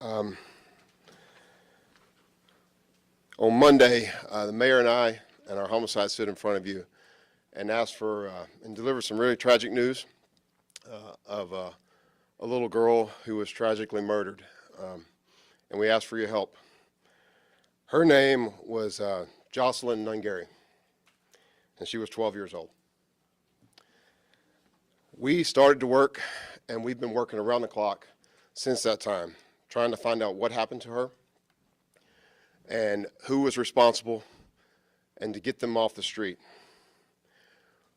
Um, on Monday, the mayor and I and our homicide stood in front of you and asked for and delivered some really tragic news of a little girl who was tragically murdered. And we asked for your help. Her name was Jocelyn Nungary, and she was 12 years old. We started to work, and we've been working around the clock since that time, trying to find out what happened to her and who was responsible and to get them off the street.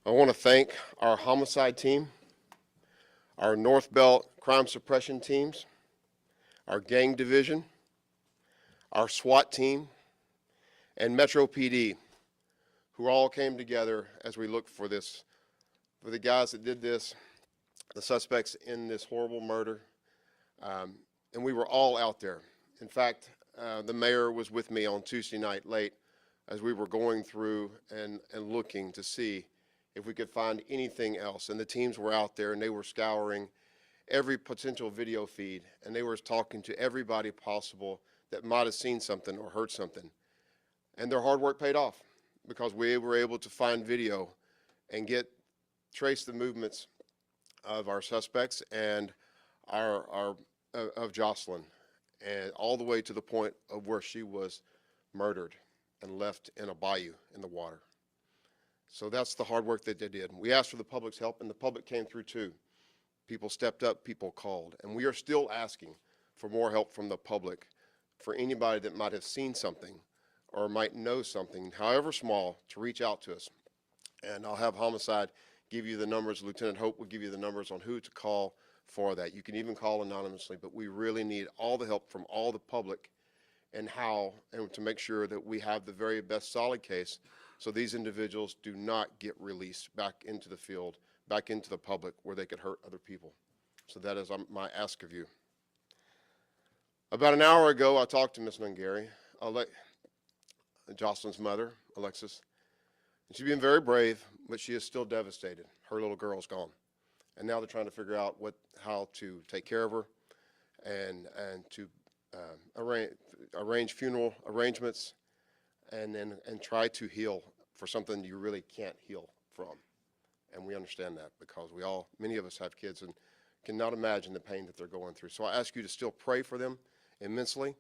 I want to thank our homicide team, our North Belt crime suppression teams, our gang division, our SWAT team, and Metro PD, who all came together as we looked for the guys that did this, the suspects in this horrible murder. And we were all out there. In fact, the mayor was with me on Tuesday night late as we were going through and looking to see if we could find anything else. And the teams were out there and they were scouring every potential video feed, and they were talking to everybody possible that might have seen something or heard something. And their hard work paid off because we were able to find video and trace the movements of our suspects and of Jocelyn, and all the way to the point of where she was murdered and left in a bayou in the water. So that's the hard work that they did. We asked for the public's help, and the public came through too. People stepped up, people called, and we are still asking for more help from the public, for anybody that might have seen something or might know something, however small, to reach out to us. And I'll have Homicide give you the numbers. Lieutenant Hope will give you the numbers on who to call for that. You can even call anonymously, but we really need all the help from all the public and to make sure that we have the very best solid case so these individuals do not get released back into the field, back into the public where they could hurt other people. So that is my ask of you. About an hour ago, I talked to Ms. Nungary, Jocelyn's mother, Alexis. She's been very brave, but she is still devastated. Her little girl's gone. And now they're trying to figure out how to take care of her and to arrange funeral arrangements and try to heal for something you really can't heal from. And we understand that because many of us have kids and cannot imagine the pain that they're going through. So I ask you to still pray for them immensely.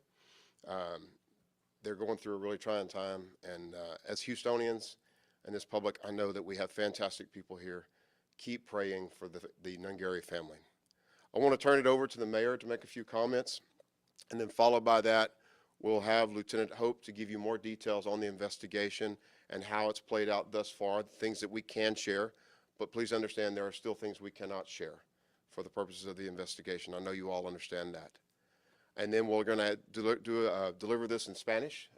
They're going through a really trying time, and as Houstonians and this public, I know that we have fantastic people here. Keep praying for the Nungary family. I want to turn it over to the mayor to make a few comments, and then followed by that, we'll have Lieutenant Hope to give you more details on the investigation and how it's played out thus far, things that we can share, but please understand there are still things we cannot share for the purposes of the investigation. I know you all understand that. And then we're going to deliver this in Spanish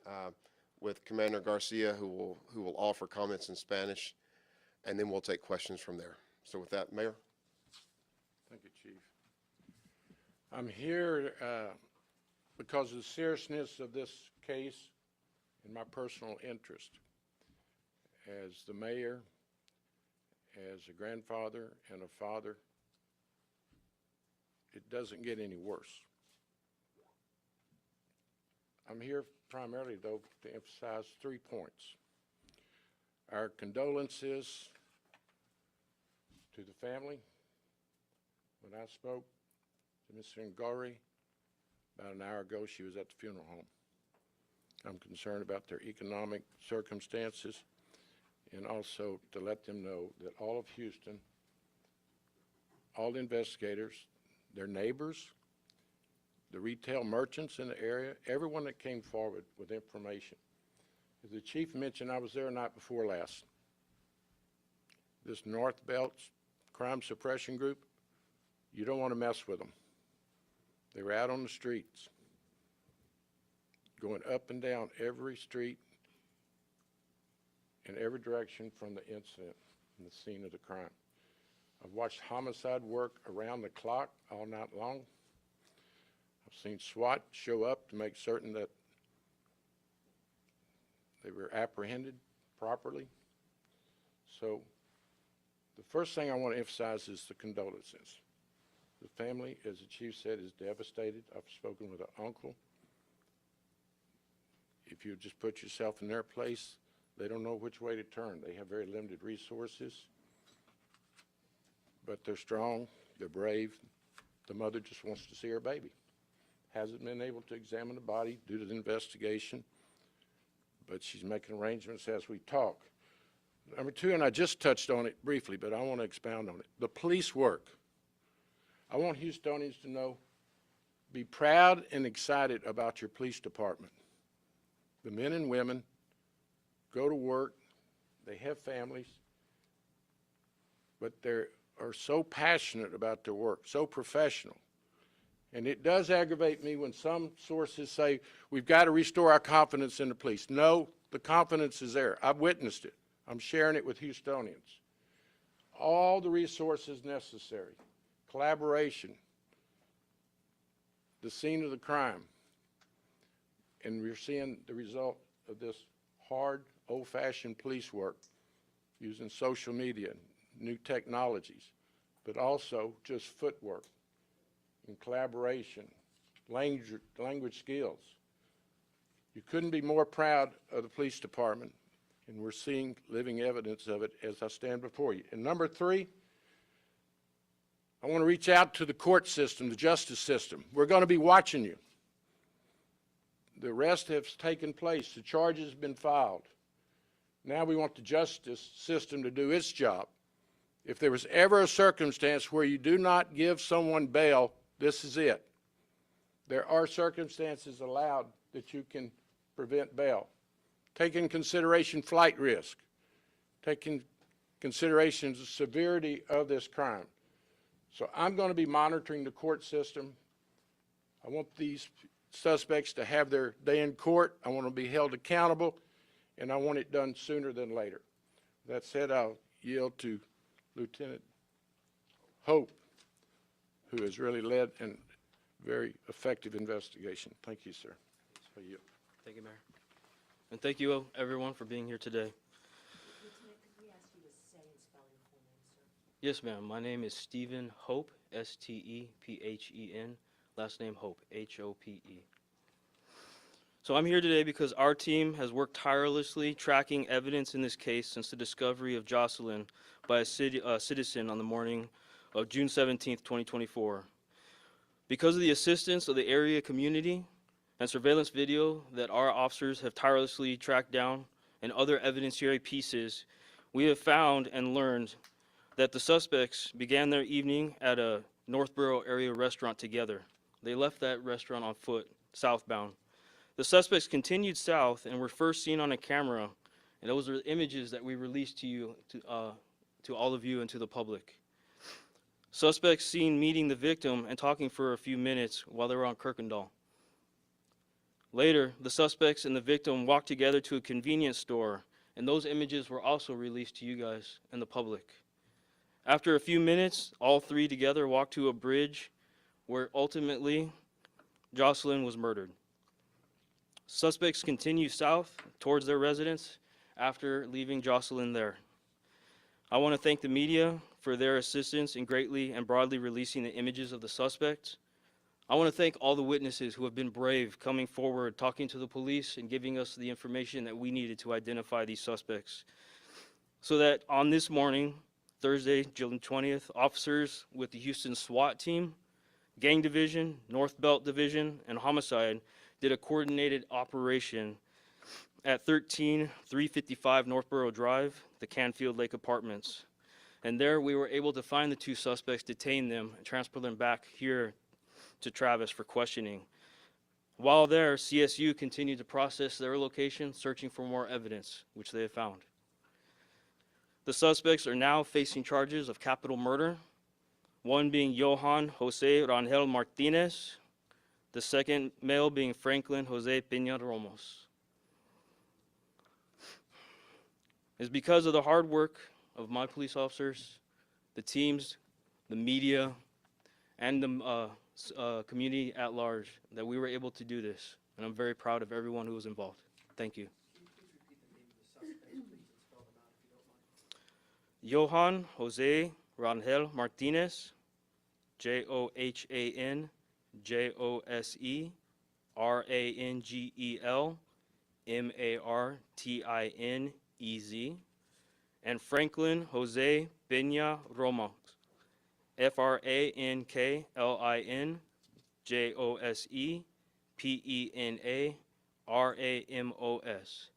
with Commander Garcia, who will offer comments in Spanish, and then we'll take questions from there. So with that, Mayor. Thank you, Chief. I'm here because of the seriousness of this case and my personal interest. As the mayor, as a grandfather and a father, it doesn't get any worse. I'm here primarily, though, to emphasize 3 points. Our condolences to the family. When I spoke to Ms. Nungary about an hour ago, she was at the funeral home. I'm concerned about their economic circumstances, and also to let them know that all of Houston, all the investigators, their neighbors, the retail merchants in the area, everyone that came forward with information. As the chief mentioned, I was there night before last. This North Belt crime suppression group, you don't want to mess with them. They were out on the streets, going up and down every street in every direction from the incident and the scene of the crime. I've watched homicide work around the clock all night long. I've seen SWAT show up to make certain that they were apprehended properly. So the first thing I want to emphasize is the condolences. The family, as the chief said, is devastated. I've spoken with an uncle. If you just put yourself in their place, they don't know which way to turn. They have very limited resources, but they're strong, they're brave. The mother just wants to see her baby. Hasn't been able to examine the body due to the investigation, but she's making arrangements as we talk. Number two, and I just touched on it briefly, but I want to expound on it. The police work. I want Houstonians to know, be proud and excited about your police department. The men and women go to work, they have families, but they are so passionate about their work, so professional. And it does aggravate me when some sources say, we've got to restore our confidence in the police. No, the confidence is there. I've witnessed it. I'm sharing it with Houstonians. All the resources necessary, collaboration, the scene of the crime, and we're seeing the result of this hard, old-fashioned police work using social media, new technologies, but also just footwork and collaboration, language skills. You couldn't be more proud of the police department, and we're seeing living evidence of it as I stand before you. And number three, I want to reach out to the court system, the justice system. We're going to be watching you. The arrest has taken place. The charge has been filed. Now we want the justice system to do its job. If there was ever a circumstance where you do not give someone bail, this is it. There are circumstances allowed that you can prevent bail. Take in consideration flight risk. Take in consideration the severity of this crime. So I'm going to be monitoring the court system. I want these suspects to have their day in court. I want them to be held accountable, and I want it done sooner than later. That said, I'll yield to Lieutenant Hope, who has really led a very effective investigation. Thank you, sir. I yield. Thank you, Mayor. And thank you, everyone, for being here today. Lieutenant, could we ask you to say and spell your full name, sir? Yes, ma'am. My name is Stephen Hope, S-T-E-P-H-E-N. Last name Hope, H-O-P-E. So I'm here today because our team has worked tirelessly tracking evidence in this case since the discovery of Jocelyn by a citizen on the morning of June 17th, 2024. Because of the assistance of the area community and surveillance video that our officers have tirelessly tracked down and other evidentiary pieces, we have found and learned that the suspects began their evening at a Northborough area restaurant together. They left that restaurant on foot, southbound. The suspects continued south and were first seen on a camera, and those are the images that we released to you, to all of you and to the public. Suspects seen meeting the victim and talking for a few minutes while they were on Kirkendall. Later, the suspects and the victim walked together to a convenience store, and those images were also released to you guys and the public. After a few minutes, all three together walked to a bridge where ultimately Jocelyn was murdered. Suspects continue south towards their residence after leaving Jocelyn there. I want to thank the media for their assistance in greatly and broadly releasing the images of the suspects. I want to thank all the witnesses who have been brave coming forward, talking to the police and giving us the information that we needed to identify these suspects. So that on this morning, Thursday, June 20th, officers with the Houston SWAT team, Gang Division, North Belt Division, and Homicide did a coordinated operation at 13355 Northborough Drive, the Canfield Lake Apartments. And there we were able to find the two suspects, detain them, and transfer them back here to Travis for questioning. While there, CSU continued to process their location, searching for more evidence, which they have found. The suspects are now facing charges of capital murder, one being Johan Jose Rangel Martinez, the second male being Franklin Jose Peña Ramos. It's because of the hard work of my police officers, the teams, the media, and the community at large that we were able to do this. And I'm very proud of everyone who was involved. Thank you. Can you please repeat the name of the suspects, please, and spell them out if you don't mind? Johan Jose Rangel Martinez, JohanJoseRangel, and Franklin Jose Peña Ramos, FranklinJosePeña Ramos.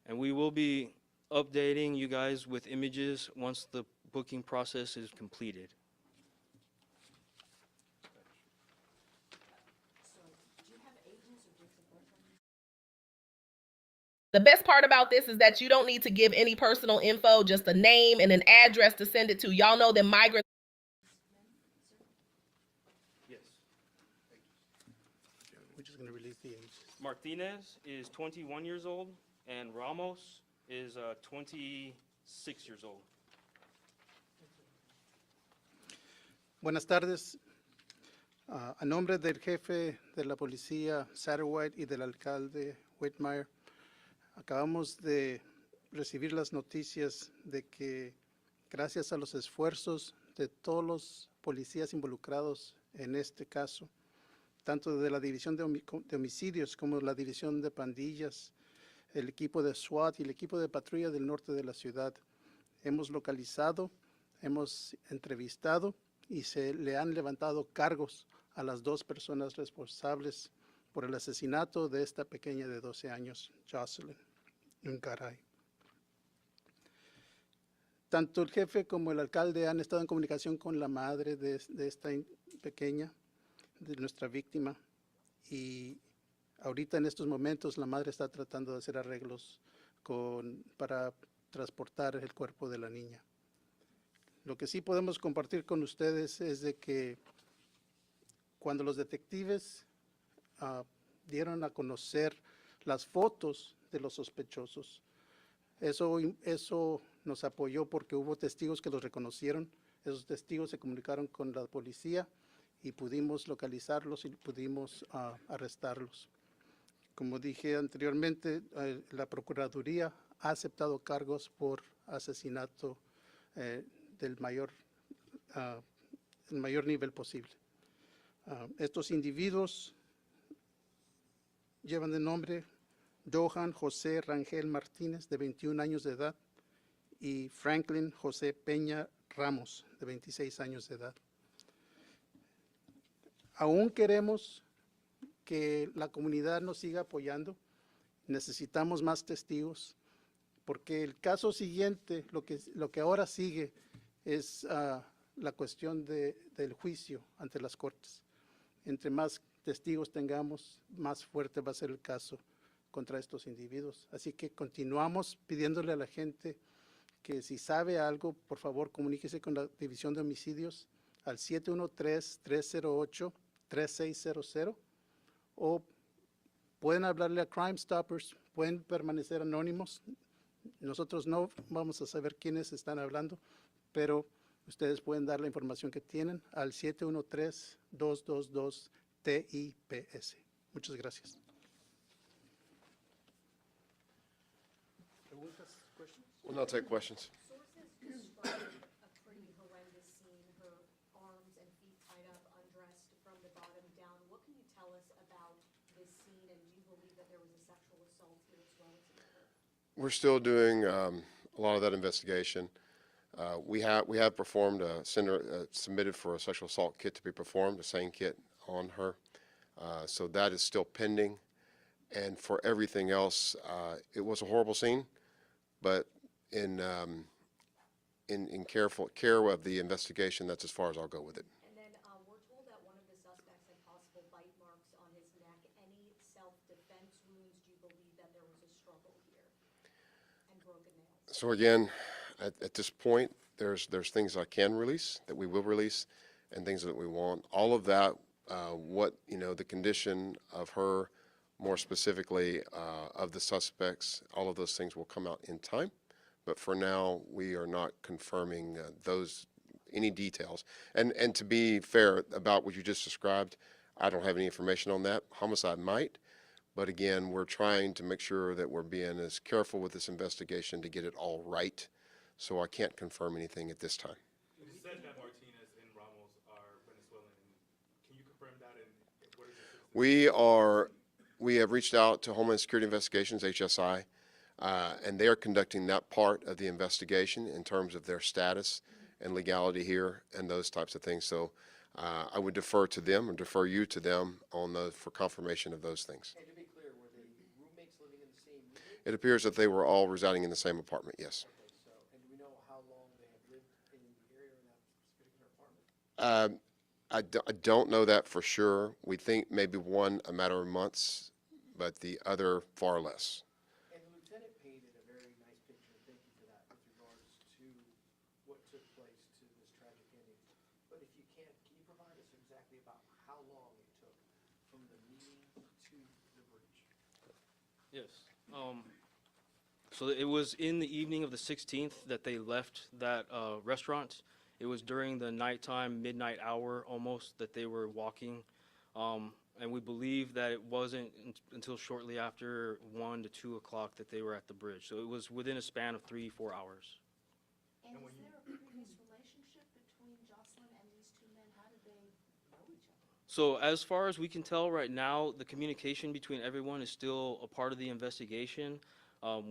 And we will be updating you guys with images once the booking process is completed. So, do you have ages or dates of birth on these? The best part about this is that you don't need to give any personal info, just a name and an address to send it to. Y'all know that migrants. Yes. We're just going to release the images. Martinez is 21 years old, and Ramos is 26 years old. Buenas tardes. A nombre del jefe de la policía, Satterwhite, y del alcalde Whitmire, acabamos de recibir las noticias de que, gracias a los esfuerzos de todos los policías involucrados en este caso, tanto de la División de Homicidios como la División de Pandillas, el equipo de SWAT y el equipo de patrulla del norte de la ciudad, hemos localizado, hemos entrevistado y se le han levantado cargos a las dos personas responsables por el asesinato de esta pequeña de 12 años, Jocelyn Nungaray. Tanto el jefe como el alcalde han estado en comunicación con la madre de esta pequeña, de nuestra víctima, y ahorita en estos momentos la madre está tratando de hacer arreglos para transportar el cuerpo de la niña. Lo que sí podemos compartir con ustedes es de que cuando los detectives dieron a conocer las fotos de los sospechosos, eso nos apoyó porque hubo testigos que los reconocieron. Esos testigos se comunicaron con la policía y pudimos localizarlos y pudimos arrestarlos. Como dije anteriormente, la Procuraduría ha aceptado cargos por asesinato del mayor nivel posible. Estos individuos llevan de nombre Johan José Rangel Martínez, de 21 años de edad, y Franklin José Peña Ramos, de 26 años de edad. Aún queremos que la comunidad nos siga apoyando. Necesitamos más testigos, porque el caso siguiente, lo que ahora sigue, es la cuestión del juicio ante las cortes. Entre más testigos tengamos, más fuerte va a ser el caso contra estos individuos. Así que continuamos pidiéndole a la gente que si sabe algo, por favor, comuníquese con la División de Homicidios al 713-308-3600, o pueden hablarle a Crime Stoppers, pueden permanecer anónimos. Nosotros no vamos a saber quiénes están hablando, pero ustedes pueden dar la información que tienen al 713-222-TIPS. Muchas gracias. We'll now take questions. Sources describe a pretty horrendous scene, her arms and feet tied up, undressed from the bottom down. What can you tell us about this scene, and do you believe that there was a sexual assault here as well as the other? We're still doing a lot of that investigation. We have performed submitted for a sexual assault kit to be performed, the same kit on her. So that is still pending. And for everything else, it was a horrible scene, but in careful care of the investigation, that's as far as I'll go with it. And then we're told that one of the suspects had possible bite marks on his neck. Any self-defense wounds? Do you believe that there was a struggle here? And broken nails? So again, at this point, there's things I can release, that we will release, and things that we won't. All of that, the condition of her, more specifically of the suspects, all of those things will come out in time. But for now, we are not confirming any details. And to be fair about what you just described, I don't have any information on that. Homicide might, but again, we're trying to make sure that we're being as careful with this investigation to get it all right. So I can't confirm anything at this time. It is said that Martinez and Ramos are going to We have reached out to Homeland Security Investigations, HSI, and they are conducting that part of the investigation in terms of their status and legality here and those types of things. So I would defer to them or defer you to them for confirmation of those things. And to be clear, were they roommates living in the same unit? It appears that they were all residing in the same apartment, yes. Okay, so, and do we know how long they have lived in the area in that particular apartment? I don't know that for sure. We think maybe one a matter of months, but the other far less. And the lieutenant painted a very nice picture, thank you for that, with regards to what took place to this tragic ending. But if you can you provide us exactly about how long it took from the meeting to the bridge? Yes. So it was in the evening of the 16th that they left that restaurant. It was during the nighttime, midnight hour almost, that they were walking. And we believe that it wasn't until shortly after 1 to 2 o'clock that they were at the bridge. So it was within a span of 3-4 hours. And is there a previous relationship between Jocelyn and these two men? How did they know each other? So as far as we can tell right now, the communication between everyone is still a part of the investigation.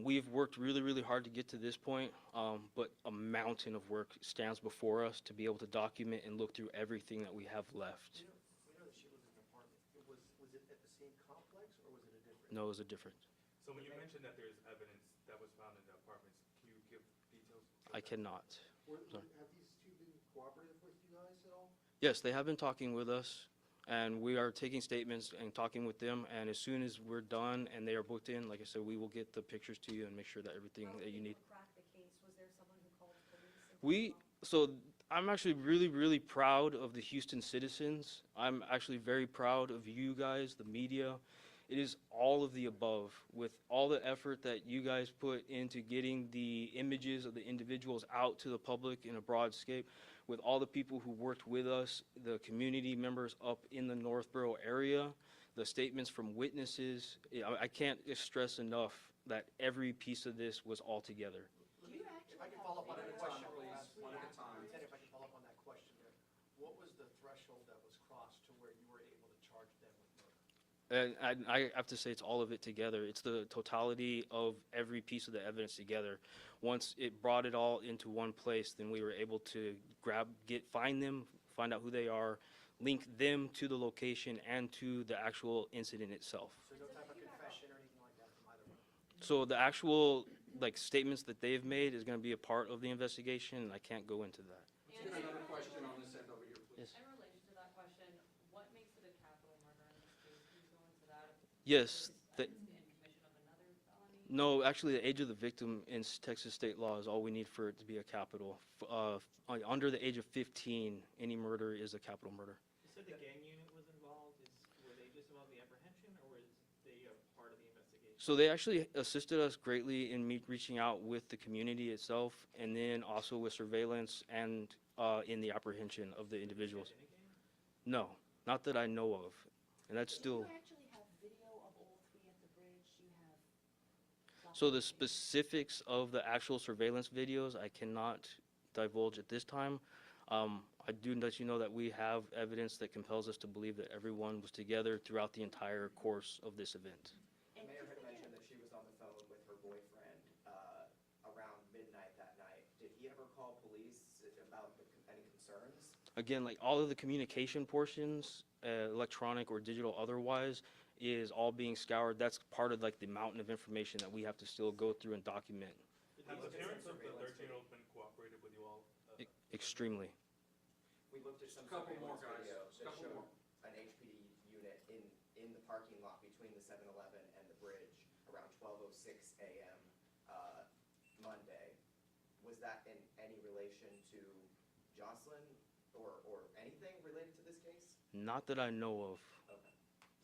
We've worked really, really hard to get to this point, but a mountain of work stands before us to be able to document and look through everything that we have left. We know that she lived in an apartment. Was it at the same complex or was it a different? No, it was a different. So when you mentioned that there's evidence that was found in the apartments, can you give details? I cannot. Sorry. Have these two been cooperative with you guys at all? Yes, they have been talking with us, and we are taking statements and talking with them, and as soon as we're done and they are booked in, like I said, we will get the pictures to you and make sure that everything that you need. Crack the case, was there someone who called police? So I'm actually really, really proud of the Houston citizens. I'm actually very proud of you guys, the media. It is all of the above. With all the effort that you guys put into getting the images of the individuals out to the public in a broad scape, with all the people who worked with us, the community members up in the Northborough area, the statements from witnesses, I can't stress enough that every piece of this was all together. If I can follow up on that question, one at a time. Lieutenant, if I can follow up on that question there, what was the threshold that was crossed to where you were able to charge them with murder? And I have to say it's all of it together. It's the totality of every piece of the evidence together. Once it brought it all into one place, then we were able to find them, find out who they are, link them to the location and to the actual incident itself. So no type of confession or anything like that from either one? So the actual statements that they've made is going to be a part of the investigation, and I can't go into that. Another question on this end over here, please. In relation to that question, what makes it a capital murder in this case? Can you go into that? Yes. In commission of another felony? No, actually, the age of the victim in Texas state law is all we need for it to be a capital. Under the age of 15, any murder is a capital murder. You said the gang unit was involved. Were they just involved in the apprehension, or was they a part of the investigation? So they actually assisted us greatly in reaching out with the community itself, and then also with surveillance and in the apprehension of the individuals. No, not that I know of, and that's still. Do you actually have video of all three at the bridge? Do you have? So the specifics of the actual surveillance videos, I cannot divulge at this time. I do let you know that we have evidence that compels us to believe that everyone was together throughout the entire course of this event. The mayor had mentioned that she was on the phone with her boyfriend around midnight that night. Did he ever call police about any concerns? Again, like all of the communication portions, electronic or digital otherwise, is all being scoured. That's part of the mountain of information that we have to still go through and document. Have the parents of the 13-year-old been cooperative with you all? Extremely. We looked at some surveillance video that showed an HPD unit in the parking lot between the 7-Eleven and the bridge around 12:06 a.m. Monday. Was that in any relation to Jocelyn or anything related to this case? Not that I know of. Okay.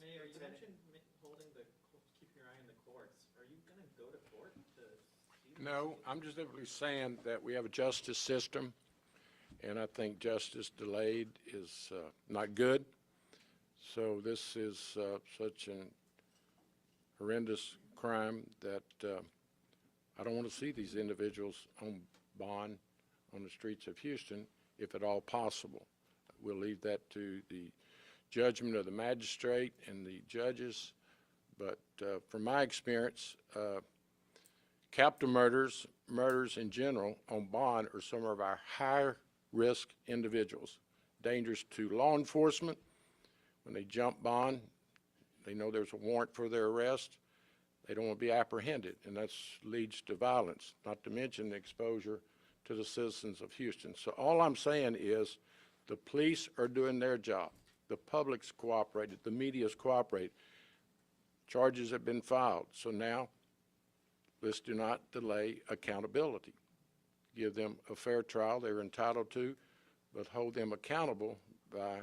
Mayor, you mentioned keeping your eye on the courts. Are you going to go to court to see? No, I'm just simply saying that we have a justice system, and I think justice delayed is not good. So this is such an horrendous crime that I don't want to see these individuals on bond on the streets of Houston, if at all possible. We'll leave that to the judgment of the magistrate and the judges, but from my experience, capital murders in general on bond are some of our higher risk individuals, dangerous to law enforcement. When they jump bond, they know there's a warrant for their arrest. They don't want to be apprehended, and that leads to violence, not to mention the exposure to the citizens of Houston. So all I'm saying is the police are doing their job. The public's cooperated. The media's cooperated. Charges have been filed. So now let's do not delay accountability. Give them a fair trial they're entitled to, but hold them accountable by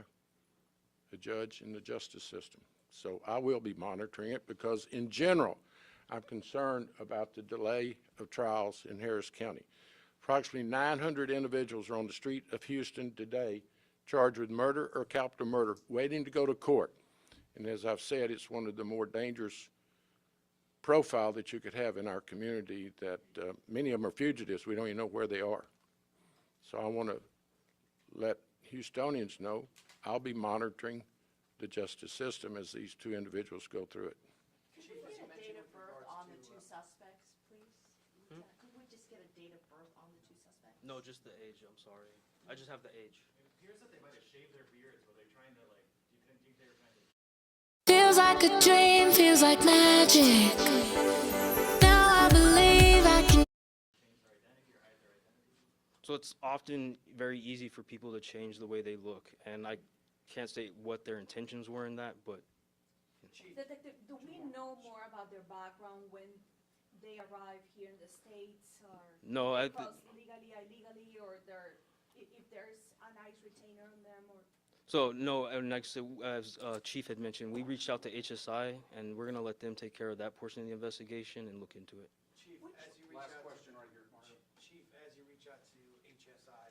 the judge and the justice system. So I will be monitoring it because in general, I'm concerned about the delay of trials in Harris County. Approximately 900 individuals are on the street of Houston today charged with murder or capital murder, waiting to go to court. And as I've said, it's one of the more dangerous profile that you could have in our community, that many of them are fugitives. We don't even know where they are. So I want to let Houstonians know I'll be monitoring the justice system as these two individuals go through it. Could we get a date of birth on the two suspects, please? Could we just get a date of birth on the two suspects? No, just the age. I'm sorry. I just have the age. It appears that they might have shaved their beards. Were they trying to, like, do you think they were trying to... Feels like a dream, feels like magic. Now I believe I can. So it's often very easy for people to change the way they look, and I can't state what their intentions were in that, but Detective, do we know more about their background when they arrive here in the States, or no, they cross legally, illegally, or if there's an ICE retainer on them, or? so no, and like I said, as Chief had mentioned, we reached out to HSI, and we're gonna let them take care of that portion of the investigation and look into it. Chief, as you reach Last out, question right here, Mario. Chief, as you reach out to HSI,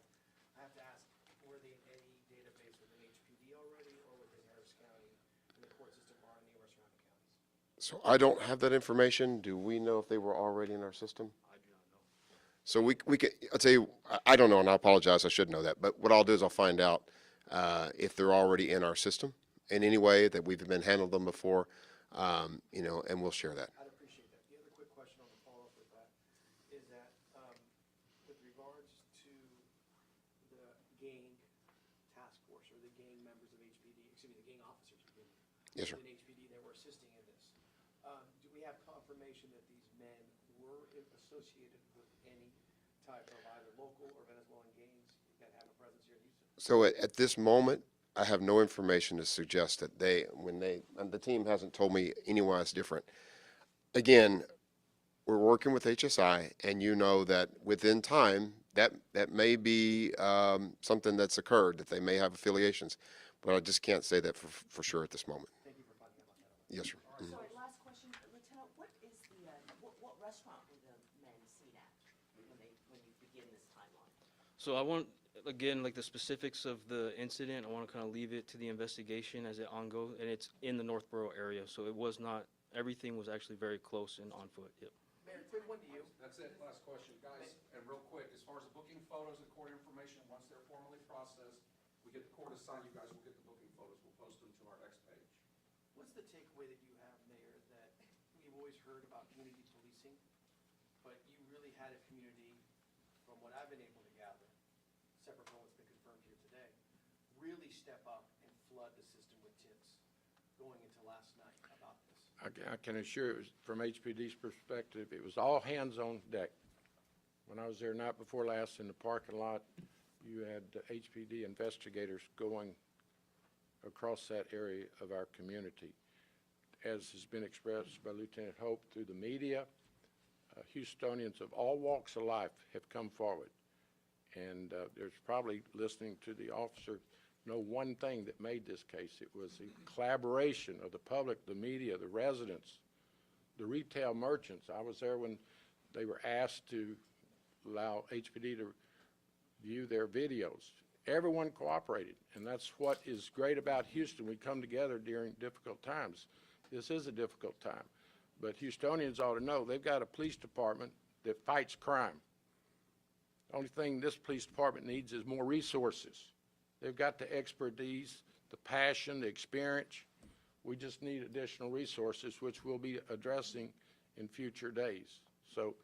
I have to ask, were they in any database within HPD already or within Harris County in the court system or any of our surrounding counties? So I don't have that information. Do we know if they were already in our system? I do not know. So we could, I'll tell you, I don't know, and I apologize, I should know that, but what I'll do is I'll find out if they're already in our system in any way, that we've been handled them before, you know, and we'll share that. I'd appreciate that. The other quick question on the follow-up with that is that, with regards to the gang task force or the gang members of HPD, excuse me, the gang officers Yes, sir. within HPD that were assisting in this, do we have confirmation that these men were associated with any type of either local or Venezuelan gangs that have a presence here in Houston? So at this moment, I have no information to suggest that and the team hasn't told me anyone's different. Again, we're working with HSI, and you know that within time, that may be something that's occurred, that they may have affiliations, but I just can't say that for sure at this moment. Thank you for finding out about that. Yes, sir. Mhm. Sorry, last question, Lieutenant, what is the, what restaurant were the men seen at when you begin this timeline? So I want, again, like the specifics of the incident, I want to kind of leave it to the investigation as it ongoes, and it's in the Northborough area, so it was not, everything was actually very close and on foot, yep. Mayor, quick one to you. That's it, last question. Guys, and real quick, as far as the booking photos and court information, once they're formally processed, we get the court assigned, you guys will get the booking photos. We'll post them to our X page. What's the takeaway that you have, Mayor, that we've always heard about community policing, but you really had a community, from what I've been able to gather, separate from what's been confirmed here today, really step up and flood the system with tips going into last night about this? I can assure it was, from HPD's perspective, it was all hands on deck. When I was there night before last in the parking lot, you had HPD investigators going across that area of our community. As has been expressed by Lieutenant Hope through the media, Houstonians of all walks of life have come forward. And there's probably, listening to the officer, no one thing that made this case. It was the collaboration of the public, the media, the residents, the retail merchants. I was there when they were asked to allow HPD to view their videos. Everyone cooperated, and that's what is great about Houston. We come together during difficult times. This is a difficult time, but Houstonians ought to know they've got a police department that fights crime. The only thing this police department needs is more resources. They've got the expertise, the passion, the experience. We just need additional resources, which we'll be addressing in future days. So